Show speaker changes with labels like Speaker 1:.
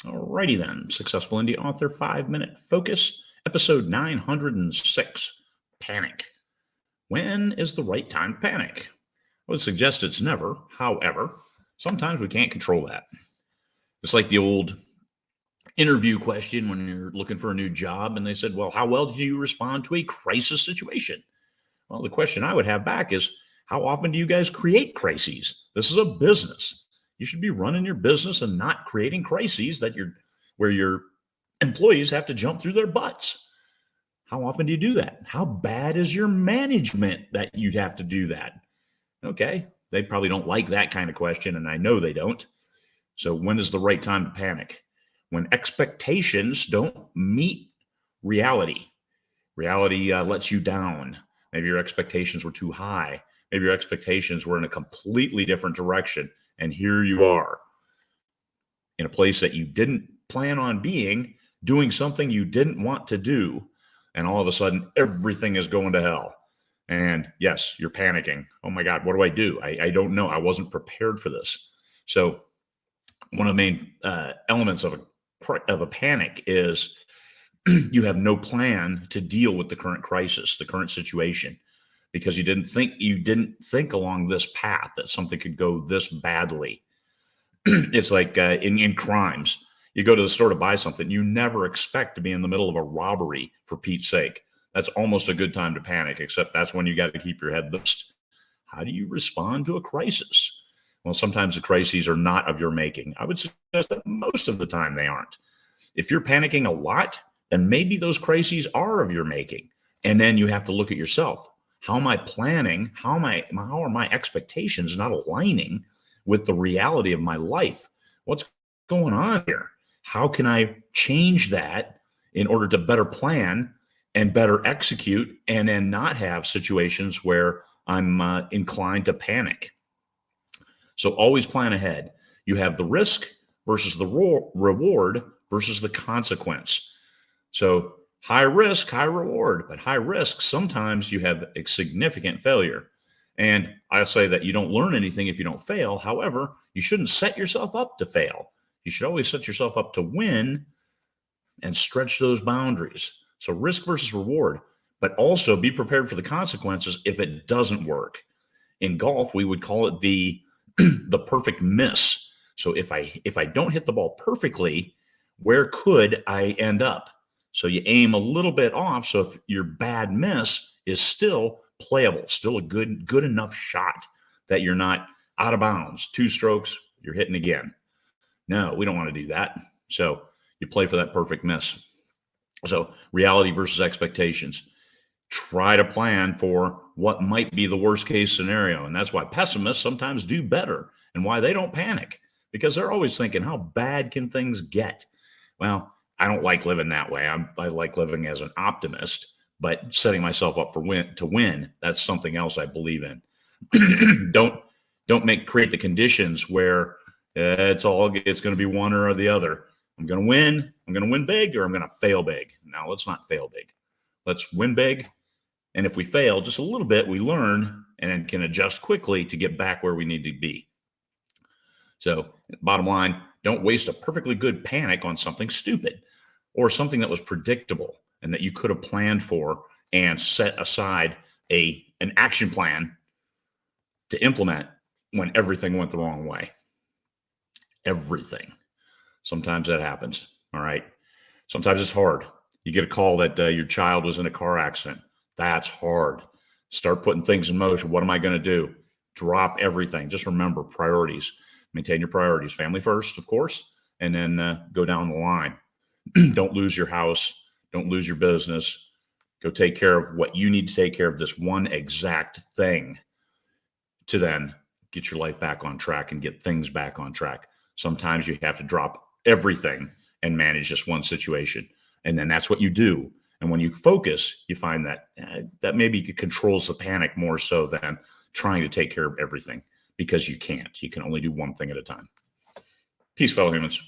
Speaker 1: Alrighty then. Successful Indie Author 5-Minute Focus, episode 906, Panic. When is the right time to panic? I would suggest it's never. However, sometimes we can't control that. It's like the old interview question when you're looking for a new job and they said, well, how well do you respond to a crisis situation? Well, the question I would have back is, how often do you guys create crises? This is a business. You should be running your business and not creating crises where your employees have to jump through their butts. How often do you do that? How bad is your management that you'd have to do that? Okay, they probably don't like that kind of question, and I know they don't. So when is the right time to panic? When expectations don't meet reality. Reality lets you down. Maybe your expectations were too high. Maybe your expectations were in a completely different direction. And here you are in a place that you didn't plan on being, doing something you didn't want to do. And all of a sudden, everything is going to hell. And yes, you're panicking. Oh my God, what do I do? I don't know. I wasn't prepared for this. So one of the main elements of a panic is you have no plan to deal with the current crisis, the current situation, because you didn't think along this path that something could go this badly. It's like in crimes, you go to the store to buy something, you never expect to be in the middle of a robbery, for Pete's sake. That's almost a good time to panic, except that's when you got to keep your head lifted. How do you respond to a crisis? Well, sometimes the crises are not of your making. I would suggest that most of the time they aren't. If you're panicking a lot, then maybe those crises are of your making. And then you have to look at yourself. How am I planning? How are my expectations not aligning with the reality of my life? What's going on here? How can I change that in order to better plan and better execute, and then not have situations where I'm inclined to panic? So always plan ahead. You have the risk versus the reward versus the consequence. So high risk, high reward, but high risk, sometimes you have a significant failure. And I'll say that you don't learn anything if you don't fail. However, you shouldn't set yourself up to fail. You should always set yourself up to win and stretch those boundaries. So risk versus reward, but also be prepared for the consequences if it doesn't work. In golf, we would call it the perfect miss. So if I don't hit the ball perfectly, where could I end up? So you aim a little bit off. So if your bad miss is still playable, still a good enough shot that you're not out of bounds, 2 strokes, you're hitting again. No, we don't want to do that. So you play for that perfect miss. So reality versus expectations. Try to plan for what might be the worst case scenario. And that's why pessimists sometimes do better and why they don't panic, because they're always thinking, how bad can things get? Well, I don't like living that way. I like living as an optimist, but setting myself up to win, that's something else I believe in. Don't create the conditions where it's going to be one or the other. I'm going to win big, or I'm going to fail big. Now, let's not fail big. Let's win big. And if we fail just a little bit, we learn and then can adjust quickly to get back where we need to be. So bottom line, don't waste a perfectly good panic on something stupid or something that was predictable and that you could have planned for and set aside an action plan to implement when everything went the wrong way. Everything. Sometimes that happens. All right. Sometimes it's hard. You get a call that your child was in a car accident. That's hard. Start putting things in motion. What am I going to do? Drop everything. Just remember priorities. Maintain your priorities. Family first, of course, and then go down the line. Don't lose your house. Don't lose your business. Go take care of what you need to take care of, this one exact thing, to then get your life back on track and get things back on track. Sometimes you have to drop everything and manage just one situation. And then that's what you do. And when you focus, you find that that maybe controls the panic more so than trying to take care of everything, because you can't. You can only do one thing at a time. Peace, fellow humans.